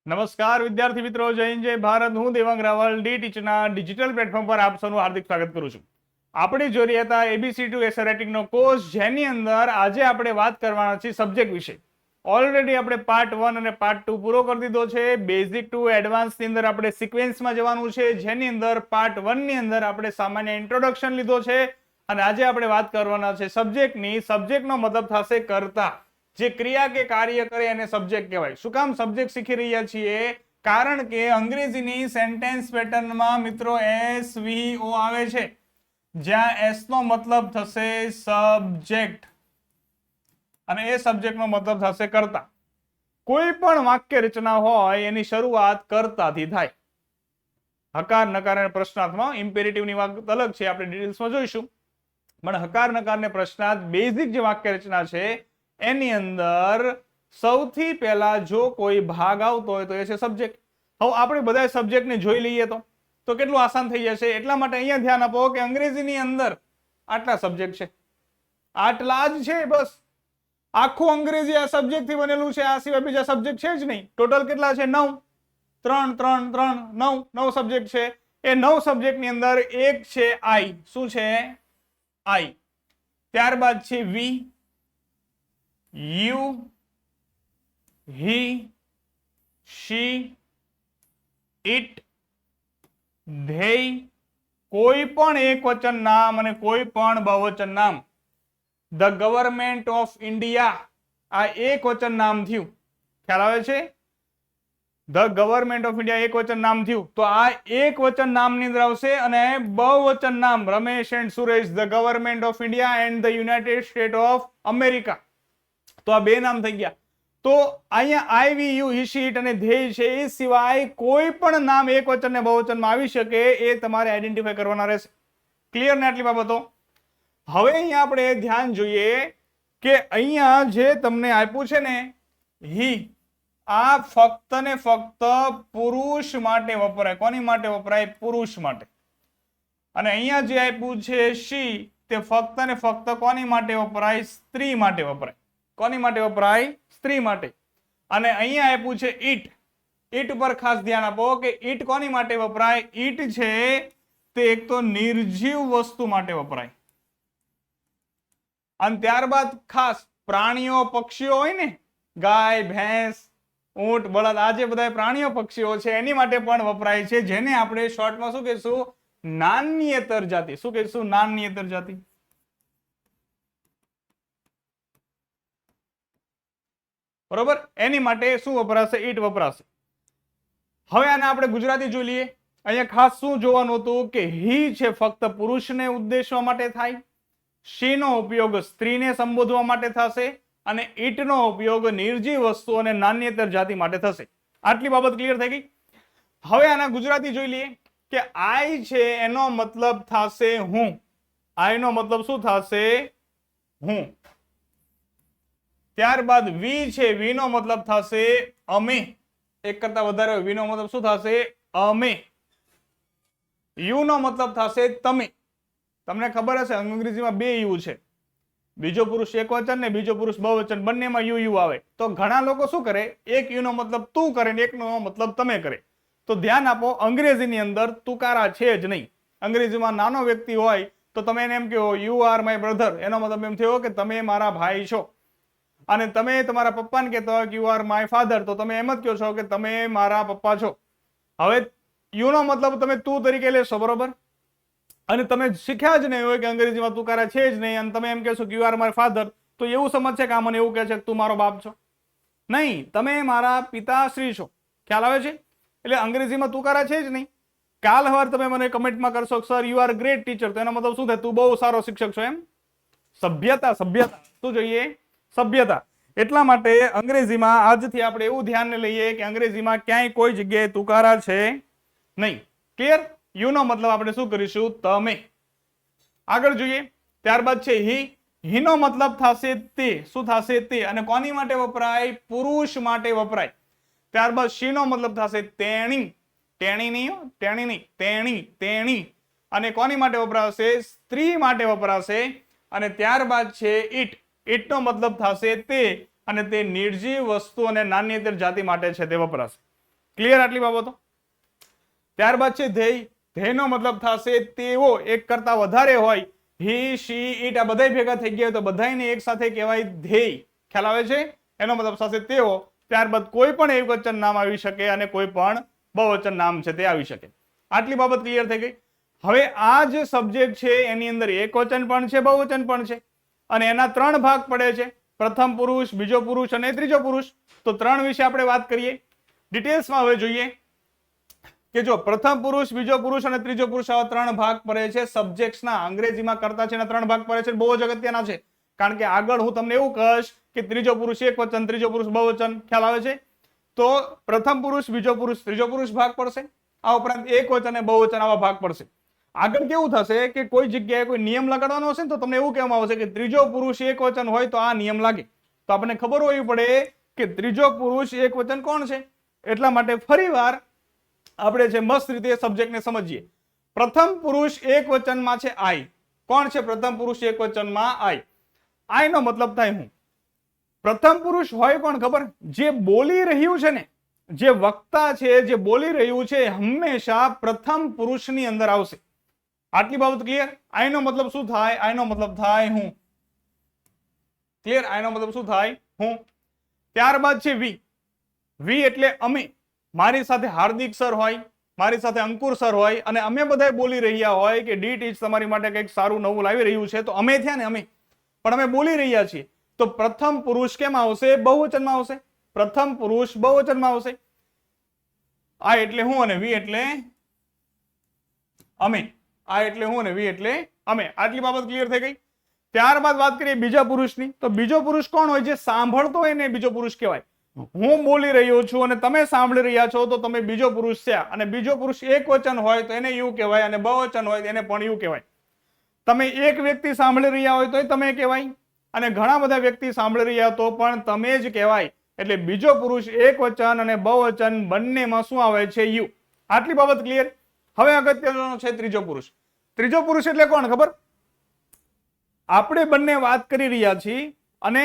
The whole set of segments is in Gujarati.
નમસ્કાર વિદ્યાર્થી મિત્રો, જય હિન્દ જય ભારત. હું દેવાંગ રાવલ ડી ટીચરના ડિજિટલ પ્લેટફોર્મ પર આપ સૌનું હાર્દિક સ્વાગત કરું છું. આપણે જોઈ રહ્યા હતા એબીસી ટુ એસએ રાઇટિંગનો કોર્સ, જેની અંદર આજે આપણે વાત કરવાના છીએ સબ્જેક્ટ વિશે. ઓલરેડી આપણે પાર્ટ 1 અને પાર્ટ 2 પૂરો કરી દીધો છે. બેઝિક ટુ એડવાન્સની અંદર આપણે સિક્વેન્સમાં જવાનું છે, જેની અંદર પાર્ટ 1 ની અંદર આપણે સામાન્ય ઇન્ટ્રોડક્શન લીધો છે અને આજે આપણે વાત કરવાના છે સબ્જેક્ટની. સબ્જેક્ટનો મતલબ થશે કર્તા. જે ક્રિયા કે કાર્ય કરે એને સબ્જેક્ટ કહેવાય. શું કામ સબ્જેક્ટ શીખી રહ્યા છીએ? કારણ કે અંગ્રેજીની સેન્ટેન્સ પેટર્નમાં મિત્રો SVO આવે છે, જ્યાં S નો મતલબ થશે સબ્જેક્ટ અને એ સબ્જેક્ટનો મતલબ થશે કર્તા. કોઈ પણ વાક્ય રચના હોય એની શરૂઆત કર્તાથી થાય. હકાર નકાર અને પ્રશ્નાર્થમાં ઇમ્પેરેટિવની વાત અલગ છે, આપણે ડિટેલ્સમાં જોઈશું. પણ હકાર નકાર ને પ્રશ્નાર્થ બેઝિક જે વાક્ય રચના છે એની અંદર સૌથી પહેલા જો કોઈ ભાગ આવતો હોય તો એ છે સબ્જેક્ટ. હવે આપણે બધા સબ્જેક્ટને જોઈ લઈએ તો કેટલું આસાન થઈ જશે. એટલા માટે અહીંયા ધ્યાન આપો કે અંગ્રેજીની અંદર આટલા સબ્જેક્ટ છે, આટલા જ છે બસ. આખું અંગ્રેજી આ સબ્જેક્ટ થી બનેલું છે, આ સિવાય બીજા સબ્જેક્ટ છે જ નહીં. ટોટલ કેટલા છે? 9. 3 3 3 9 સબ્જેક્ટ છે. એ 9 સબ્જેક્ટની અંદર એક છે આઈ. શું છે? આઈ. ત્યારબાદ છે we, you, he, she, it, they, કોઈ પણ એક વચન નામ અને કોઈ પણ બહુવચન નામ. ધ ગવર્મેન્ટ ઓફ ઇન્ડિયા, આ એક વચન નામ થયું. ખ્યાલ આવે છે? ધ ગવર્મેન્ટ ઓફ ઇન્ડિયા એક વચન નામ થયું તો આ એક વચન નામની અંદર આવશે. અને બહુવચન નામ Ramesh and Suresh, the government of India and the United state of America, તો આ બે નામ થઈ ગયા. તો અહીંયા આઈ, વી, યુ, હી, શી, ઇટ અને ધેય છે. એ સિવાય કોઈ પણ નામ એક વચન ને બહુવચનમાં આવી શકે, એ તમારે આઈડેન્ટિફાય કરવાના રહેશે. ક્લિયર ને આટલી બાબતો? હવે અહીંયા આપણે ધ્યાન જોઈએ કે અહીંયા જે તમને આપ્યું છે ને હી, આ ફક્ત ને ફક્ત પુરુષ માટે વપરાય. કોની માટે વપરાય? પુરુષ માટે. અને અહીંયા જે આપ્યું છે શી, તે ફક્ત ને ફક્ત કોની માટે વપરાય? સ્ત્રી માટે વપરાય. કોની માટે વપરાય? સ્ત્રી માટે. અને અહીંયા આપ્યું છે ઈટ. ઈટ પર ખાસ ધ્યાન આપો કે ઈટ કોની માટે વપરાય? ઈટ છે તે એક તો નિર્જીવ વસ્તુ માટે વપરાય. અને ત્યારબાદ ખાસ પ્રાણીઓ પક્ષીઓ હોય ને, ગાય, ભેંસ, ઊંટ, બળદ, આ જે બધા પ્રાણીઓ પક્ષીઓ છે એની માટે પણ વપરાય છે, જેને આપણે શોર્ટમાં શું કહીશું? નાન્યતર જાતિ. શું કહીશું? નાન્યતર જાતિ. બરોબર? એની માટે શું વપરાશે? ઈટ વપરાશે. હવે આને આપણે ગુજરાતી જોઈ લઈએ. અહીંયા ખાસ શું જોવાનું હતું કે હી છે ફક્ત પુરુષને ઉદ્દેશવા માટે થાય, શી નો ઉપયોગ સ્ત્રીને સંબોધવા માટે થશે અને ઈટ નો ઉપયોગ નિર્જીવ વસ્તુ અને નાન્યતર જાતિ માટે થશે. આટલી બાબત ક્લિયર થઈ ગઈ. હવે આના ગુજરાતી જોઈ લઈએ કે આઈ છે એનો મતલબ થશે હું. આઈ નો મતલબ શું થશે? હું. ત્યારબાદ વી છે, વી નો મતલબ થશે અમે. એક કરતા વધારે વી નો મતલબ શું થશે? અમે. યુ નો મતલબ થશે તમે. તમને ખબર હશે અંગ્રેજીમાં બે યુ છે, બીજો પુરુષ એક વચન ને બીજો પુરુષ બહુવચન, બંનેમાં યુ યુ આવે. તો ઘણા લોકો શું કરે? એક યુ નો મતલબ તું કરે ને એક નો મતલબ તમે કરે. તો ધ્યાન આપો, અંગ્રેજીની અંદર તુકારા છે જ નહીં. અંગ્રેજીમાં નાનો વ્યક્તિ હોય તો તમે એને એમ કહો યુ આર માય બ્રધર, એનો મતલબ એમ થયો કે તમે મારા ભાઈ છો. અને તમે તમારા પપ્પાને કહેતા હોય કે યુ આર માય ફાધર, તો તમે એમ જ કહો છો કે તમે મારા પપ્પા છો. હવે યુ નો મતલબ તમે તું તરીકે લેશો, બરોબર? અને તમે શીખ્યા જ નહીં હોય કે અંગ્રેજીમાં તુકારા છે જ નહીં, અને તમે એમ કહેશો કે યુ આર માય ફાધર, તો એવું સમજશે કે આ મને એવું કહે છે કે તું મારો બાપ છો. નહીં, તમે મારા પિતાશ્રી છો. ખ્યાલ આવે છે? એટલે અંગ્રેજીમાં તુકારા છે જ નહીં. કાલ સવાર તમે મને કમેન્ટમાં કરશો sir you are great teacher, તો એનો મતલબ શું થાય? તું બહુ સારો શિક્ષક છો એમ. સભ્યતા, સભ્યતા. શું જોઈએ? સભ્યતા. એટલા માટે અંગ્રેજીમાં આજથી આપણે એવું ધ્યાન લઈએ કે અંગ્રેજીમાં ક્યાંય કોઈ જગ્યાએ તુકારા છે નહીં. ક્લિયર? યુ નો મતલબ આપણે શું કરીશું? તમે. આગળ જોઈએ. ત્યારબાદ છે હી. હી નો મતલબ થશે તે. શું થશે? તે. અને કોની માટે વપરાય? પુરુષ માટે વપરાય. ત્યારબાદ શી નો મતલબ થશે? તેણી. તેણી નહીં, તેણી નહીં, તેણી, તેણી. અને કોની માટે વપરાશે? સ્ત્રી માટે વપરાશે. અને ત્યારબાદ છે ઈટ. ઈટ નો મતલબ થશે તે, અને તે નિર્જીવ વસ્તુ અને નાન્યતર જાતિ માટે છે તે વપરાશે. ક્લિયર આટલી બાબતો? ત્યારબાદ છે ધ્યેય. ધ્યેયનો મતલબ થશે તેઓ, એક કરતા વધારે હોય. હી, શી, ઈટ આ બધા ભેગા થઈ ગયા તો બધાને એક સાથે કહેવાય ધ્યેય. ખ્યાલ આવે છે? એનો મતલબ થશે તેઓ. ત્યારબાદ કોઈ પણ એકવચન નામ આવી શકે અને કોઈ પણ બહુવચન નામ છે તે આવી શકે. આટલી બાબત ક્લિયર થઈ ગઈ. હવે આ જે સબ્જેક્ટ છે એની અંદર એકવચન પણ છે, બહુવચન પણ છે અને એના 3 ભાગ પડે છે. પ્રથમ પુરુષ, બીજો પુરુષ અને ત્રીજો પુરુષ. તો 3 વિશે આપણે વાત કરીએ ડિટેલ્સમાં. હવે જોઈએ કે જો પ્રથમ પુરુષ, બીજો પુરુષ અને ત્રીજો પુરુષ આવા 3 ભાગ પડે છે સબ્જેક્ટ્સના. અંગ્રેજીમાં કરતા છે એના 3 ભાગ પડે છે. બહુ જ અગત્યના છે કારણ કે આગળ હું તમને એવું કહીશ કે ત્રીજો પુરુષ એકવચન, ત્રીજો પુરુષ બહુવચન. ખ્યાલ આવે છે? તો પ્રથમ પુરુષ, બીજો પુરુષ, ત્રીજો પુરુષ ભાગ પડશે. આ ઉપરાંત એકવચન અને બહુવચન આવા ભાગ પડશે. આગળ કેવું થશે કે કોઈ જગ્યાએ કોઈ નિયમ લગાડવાનો હશે ને તો તમને એવું કહેવામાં આવશે કે ત્રીજો પુરુષ એકવચન હોય તો આ નિયમ લાગે. તો આપણને ખબર હોવી પડે કે ત્રીજો પુરુષ એકવચન કોણ છે. એટલા માટે ફરીવાર આપણે જે મસ્ત રીતે સબ્જેક્ટને સમજીએ. પ્રથમ પુરુષ એકવચનમાં છે આઈ. કોણ છે પ્રથમ પુરુષ એકવચનમાં? આઈ. આઈ નો મતલબ થાય હું. પ્રથમ પુરુષ હોય કોણ ખબર? જે બોલી રહ્યું છે ને, જે વક્તા છે, જે બોલી રહ્યું છે હંમેશા પ્રથમ પુરુષની અંદર આવશે. આટલી બાબત ક્લિયર? આઈ નો મતલબ શું થાય? આઈ નો મતલબ થાય હું. ક્લિયર? આઈ નો મતલબ શું થાય? હું. ત્યારબાદ છે વી. વી એટલે અમે. મારી સાથે હાર્દિક સર હોય, મારી સાથે અંકુર સર હોય અને અમે બધા બોલી રહ્યા હોય કે ડી ટીચ તમારી માટે કંઈક સારું નવું લાવી રહ્યું છે. તો અમે થયા ને, અમે પણ અમે બોલી રહ્યા છીએ. તો પ્રથમ પુરુષ કેમાં આવશે? બહુવચનમાં આવશે. પ્રથમ પુરુષ બહુવચનમાં આવશે. આ એટલે હું અને વી એટલે અમે. આ એટલે હું અને વી એટલે અમે. આટલી બાબત ક્લિયર થઈ ગઈ. ત્યારબાદ વાત કરીએ બીજા પુરુષની. તો બીજો પુરુષ કોણ હોય? જે સાંભળતો હોય ને બીજો પુરુષ કહેવાય. હું બોલી રહ્યો છું અને તમે સાંભળી રહ્યા છો તો તમે બીજો પુરુષ થયા. અને બીજો પુરુષ એકવચન હોય તો એને યુ કહેવાય અને બહુવચન હોય તો એને પણ યુ કહેવાય. તમે એક વ્યક્તિ સાંભળી રહ્યા હોય તો તમે કહેવાય અને ઘણા બધા વ્યક્તિ સાંભળી રહ્યા તો પણ તમે જ કહેવાય. એટલે બીજો પુરુષ એકવચન અને બહુવચન બંનેમાં શું આવે છે? યુ. આટલી બાબત ક્લિયર? હવે અગત્યનો છે ત્રીજો પુરુષ. ત્રીજો પુરુષ એટલે કોણ ખબર? આપણે બંને વાત કરી રહ્યા છીએ અને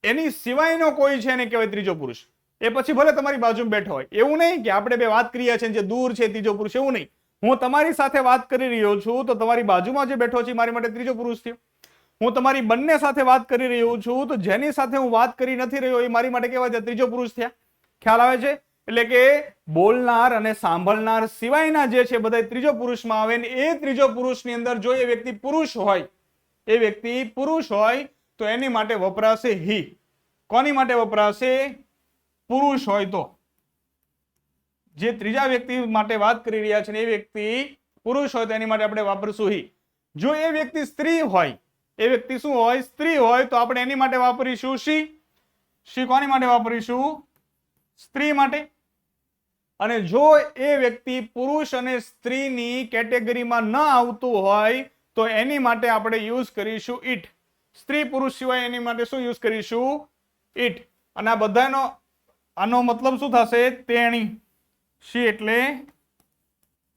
એની સિવાયનો કોઈ છે એને કહેવાય ત્રીજો પુરુષ. એ પછી ભલે તમારી બાજુમાં બેઠો હોય. એવું નહીં કે આપણે બે વાત કરી રહ્યા છીએ જે દૂર છે ત્રીજો પુરુષ, એવું નહીં. હું તમારી સાથે વાત કરી રહ્યો છું તો તમારી બાજુમાં જે બેઠો છે મારી માટે ત્રીજો પુરુષ થયો. હું તમારી બંને સાથે વાત કરી રહ્યો છું તો જેની સાથે હું વાત કરી નથી રહ્યો એ મારી માટે કેવા ત્રીજો પુરુષ થયા. ખ્યાલ આવે છે? એટલે કે બોલનાર અને સાંભળનાર સિવાયના જે છે બધા ત્રીજો પુરુષમાં આવે ને એ ત્રીજો પુરુષની અંદર જો એ વ્યક્તિ પુરુષ હોય, એ વ્યક્તિ પુરુષ હોય તો એની માટે વપરાશે હી. કોની માટે વપરાશે? પુરુષ હોય તો. જે ત્રીજા વ્યક્તિ માટે વાત કરી રહ્યા છે એ વ્યક્તિ પુરુષ હોય તો એની માટે આપણે વાપરશું હી. જો એ વ્યક્તિ સ્ત્રી હોય, એ વ્યક્તિ શું હોય? સ્ત્રી હોય તો આપણે એની માટે વાપરીશું શી. શી કોની માટે વાપરીશું? સ્ત્રી માટે. અને જો એ વ્યક્તિ પુરુષ અને સ્ત્રીની કેટેગરીમાં ન આવતું હોય તો એની માટે આપણે યુઝ કરીશું ઇટ. સ્ત્રી પુરુષ સિવાય એની માટે શું યુઝ કરીશું? ઇટ. અને આ બધાનો આનો મતલબ શું થશે? તેણી. શી એટલે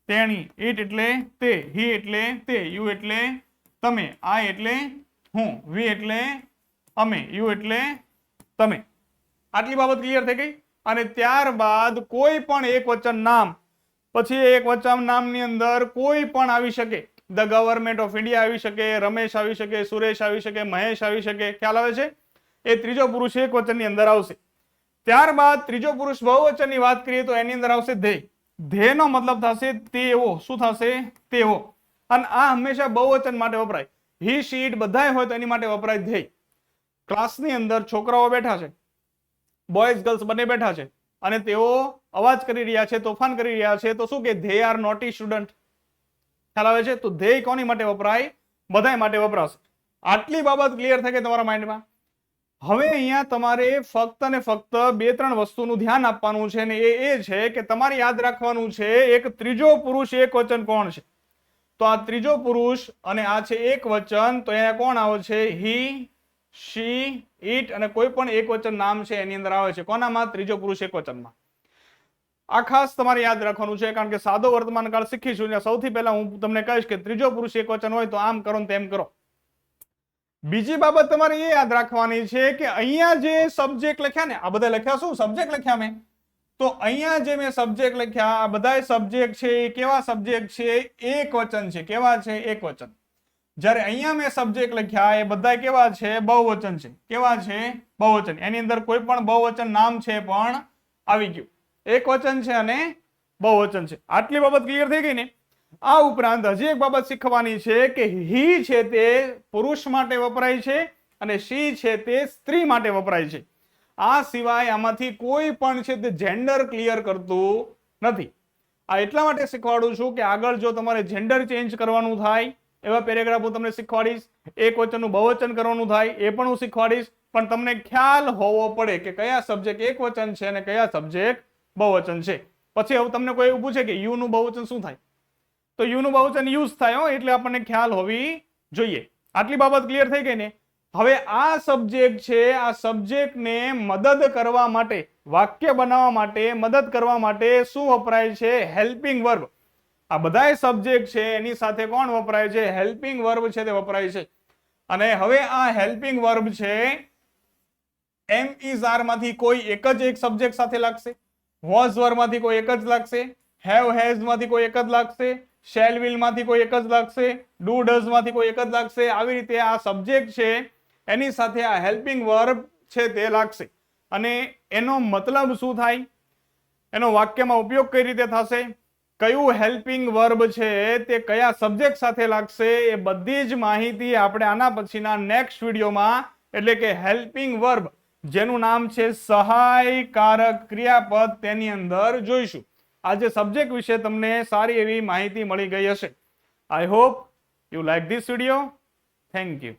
તેણી, ઇટ એટલે તે, હી એટલે તે, યુ એટલે તમે, આઈ એટલે હું, વી એટલે અમે, યુ એટલે તમે. આટલી બાબત ક્લિયર થઈ ગઈ. અને ત્યારબાદ કોઈ પણ એકવચન નામ, પછી એકવચન નામની અંદર કોઈ પણ આવી શકે. ધ ગવર્મેન્ટ ઓફ ઇન્ડિયા આવી શકે, રમેશ આવી શકે, સુરેશ આવી શકે, મહેશ આવી શકે. ખ્યાલ આવે છે? એ ત્રીજો પુરુષ એકવચનની અંદર આવશે. ત્યારબાદ ત્રીજો પુરુષ બહુવચનની વાત કરીએ તો એની અંદર આવશે ધ્યેય. ધ્યેયનો મતલબ થશે તેઓ. શું થશે? તેઓ. અને આ હંમેશા બહુવચન માટે વપરાય. હી, શી, ઇટ બધાય હોય તો એની માટે વપરાય ધ્યેય. ક્લાસની અંદર છોકરાઓ બેઠા છે, બોયઝ ગર્લ્સ બંને બેઠા છે અને તેઓ અવાજ કરી રહ્યા છે, તોફાન કરી રહ્યા છે તો શું કે ધે આર નોટી સ્ટુડન્ટ. ખ્યાલ આવે છે? તો ધ્યેય કોની માટે વપરાય? બધાય માટે વપરાશે. આટલી બાબત ક્લિયર થઈ ગઈ તમારા માઇન્ડમાં? હવે અહીંયા તમારે ફક્ત ને ફક્ત 2-3 વસ્તુનું ધ્યાન આપવાનું છે ને એ છે કે તમારે યાદ રાખવાનું છે એક ત્રીજો પુરુષ એકવચન કોણ છે. તો આ ત્રીજો પુરુષ અને આ છે એકવચન તો અહીંયા કોણ આવે છે? હી, શી, ઇટ અને કોઈ પણ એકવચન નામ છે એની અંદર આવે છે. કોનામાં? ત્રીજો પુરુષ એકવચનમાં. આ ખાસ તમારે યાદ રાખવાનું છે કારણ કે સાદો વર્તમાન કાળ શીખીશું ને સૌથી પહેલા હું તમને કહીશ કે ત્રીજો પુરુષ એકવચન હોય તો આમ કરો ને તેમ કરો. બીજી બાબત તમારે એ યાદ રાખવાની છે કે અહીંયા જે સબ્જેક્ટ લખ્યા ને, આ બધા લખ્યા શું? સબ્જેક્ટ લખ્યા મેં. તો અહીંયા જે મેં સબ્જેક્ટ લખ્યા આ બધા સબ્જેક્ટ છે એ કેવા સબ્જેક્ટ છે? એક વચન છે. કેવા છે? એક વચન. જ્યારે અહીંયા મેં સબ્જેક્ટ લખ્યા એ બધા કેવા છે? બહુવચન છે. કેવા છે? બહુવચન. એની અંદર કોઈ પણ બહુવચન નામ છે પણ આવી ગયું. એક વચન છે અને બહુવચન છે. આટલી બાબત ક્લિયર થઈ ગઈ ને? આ ઉપરાંત હજી એક બાબત શીખવાની છે કે હી છે તે પુરુષ માટે વપરાય છે અને શી છે તે સ્ત્રી માટે વપરાય છે. આ સિવાય આમાંથી કોઈ પણ છે તે જેન્ડર ક્લિયર કરતું નથી. આ એટલા માટે શીખવાડું છું કે આગળ જો તમારે જેન્ડર ચેન્જ કરવાનું થાય એવા પેરેગ્રાફ હું તમને શીખવાડીશ. એક વચનનું બહુવચન કરવાનું થાય એ પણ હું શીખવાડીશ. પણ તમને ખ્યાલ હોવો પડે કે કયા સબ્જેક્ટ એક વચન છે અને કયા સબ્જેક્ટ બહુવચન છે. પછી હવે તમને કોઈ એવું પૂછે કે યુ નું બહુવચન શું થાય, તો યુ નું બહુવચન યુઝ થાય એટલે આપણને ખ્યાલ હોવી જોઈએ. આટલી બાબત ક્લિયર થઈ ગઈ ને? હવે આ સબ્જેક્ટ છે, આ સબ્જેક્ટને મદદ કરવા માટે, વાક્ય બનાવવા માટે મદદ કરવા માટે શું વપરાય છે? Helping verb. આ બધા સબ્જેક્ટ છે એની સાથે કોણ વપરાય છે? હેલ્પિંગ વર્બ છે તે વપરાય છે. અને હવે આ હેલ્પિંગ વર્બ છે એમ ઇઝ આર માંથી કોઈ એક જ એક સબ્જેક્ટ સાથે લાગશે, વોઝ વર્બ માંથી કોઈ એક જ લાગશે, હેવ હેઝ માંથી કોઈ એક જ લાગશે, શેલ વિલ માંથી કોઈ એક જ લાગશે, ડુ ડઝ માંથી કોઈ એક જ લાગશે. આવી રીતે આ સબ્જેક્ટ છે એની સાથે આ હેલ્પિંગ વર્બ છે તે લાગશે. અને એનો મતલબ શું થાય, એનો વાક્યમાં ઉપયોગ કઈ રીતે થશે, કયું હેલ્પિંગ વર્બ છે તે કયા સબ્જેક્ટ સાથે લાગશે, એ બધી જ માહિતી આપણે આના પછીના નેક્સ્ટ વિડીયોમાં, એટલે કે હેલ્પિંગ વર્બ જેનું નામ છે સહાયકારક ક્રિયાપદ, તેની અંદર જોઈશું. આજે સબ્જેક્ટ વિશે તમને સારી એવી માહિતી મળી ગઈ હશે. I hope you like this video. Thank you.